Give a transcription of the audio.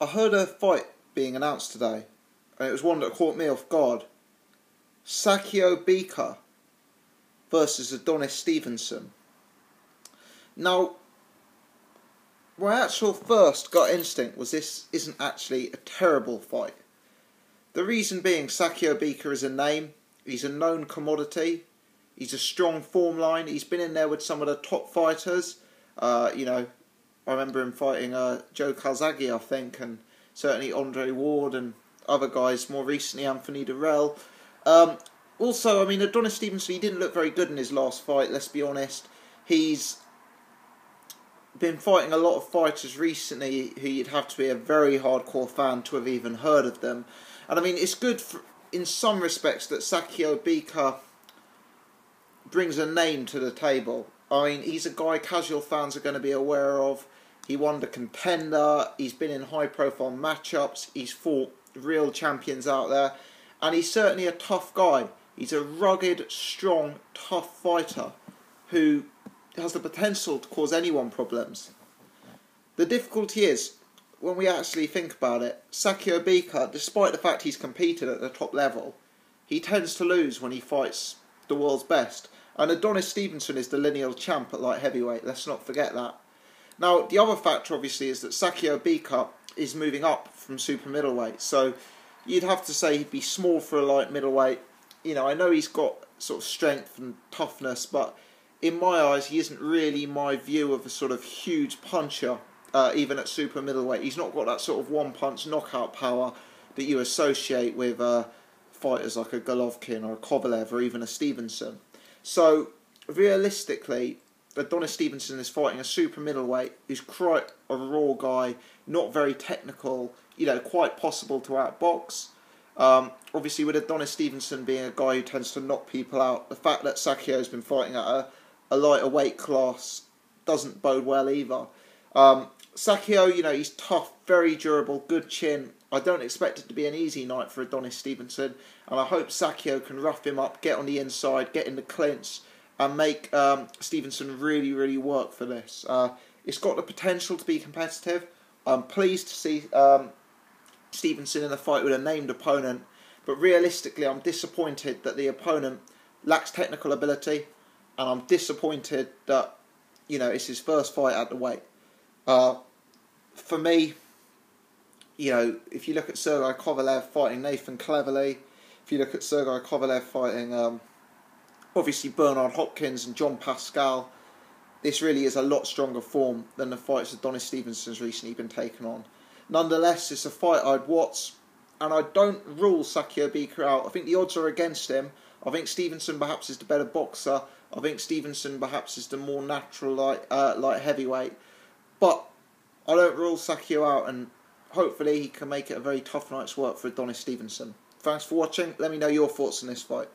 I heard a fight being announced today, and it was one that caught me off guard. Sakio Bika versus Adonis Stevenson. Now, my actual first gut instinct was this isn't actually a terrible fight. The reason being, Sakio Bika is a name, he's a known commodity, he's a strong form line, he's been in there with some of the top fighters. I remember him fighting Joe Calzaghe, I think, and certainly Andre Ward and other guys, more recently Anthony Durrell. Also, Adonis Stevenson, he didn't look very good in his last fight, let's be honest. He's been fighting a lot of fighters recently who you'd have to be a very hardcore fan to have even heard of them. And it's good in some respects that Sakio Bika brings a name to the table. He's a guy casual fans are going to be aware of. He won the Contender, he's been in high profile matchups, he's fought real champions out there, and he's certainly a tough guy. He's a rugged, strong, tough fighter who has the potential to cause anyone problems. The difficulty is, when we actually think about it, Sakio Bika, despite the fact he's competed at the top level, he tends to lose when he fights the world's best. And Adonis Stevenson is the lineal champ at light heavyweight, let's not forget that. Now, the other factor obviously is that Sakio Bika is moving up from super middleweight, so you'd have to say he'd be small for a light middleweight. I know he's got sort of strength and toughness, but in my eyes, he isn't really my view of a sort of huge puncher, even at super middleweight. He's not got that sort of one-punch knockout power that you associate with fighters like a Golovkin or a Kovalev or even a Stevenson. So, realistically, Adonis Stevenson is fighting a super middleweight who's quite a raw guy, not very technical, quite possible to outbox. Obviously, with Adonis Stevenson being a guy who tends to knock people out, the fact that Sakio's been fighting at a lighter weight class doesn't bode well either. Sakio, he's tough, very durable, good chin. I don't expect it to be an easy night for Adonis Stevenson, and I hope Sakio can rough him up, get on the inside, get in the clinch, and make Stevenson really, really work for this. It's got the potential to be competitive. I'm pleased to see Stevenson in a fight with a named opponent, but realistically I'm disappointed that the opponent lacks technical ability, and I'm disappointed that it's his first fight at the weight. For me, if you look at Sergey Kovalev fighting Nathan Cleverly, if you look at Sergey Kovalev fighting obviously Bernard Hopkins and John Pascal, this really is a lot stronger form than the fights Adonis Stevenson's recently been taken on. Nonetheless, it's a fight I'd watch, and I don't rule Sakio Bika out. I think the odds are against him. I think Stevenson perhaps is the better boxer. I think Stevenson perhaps is the more natural light heavyweight. But I don't rule Sakio out, and hopefully he can make it a very tough night's work for Adonis Stevenson. Thanks for watching. Let me know your thoughts on this fight.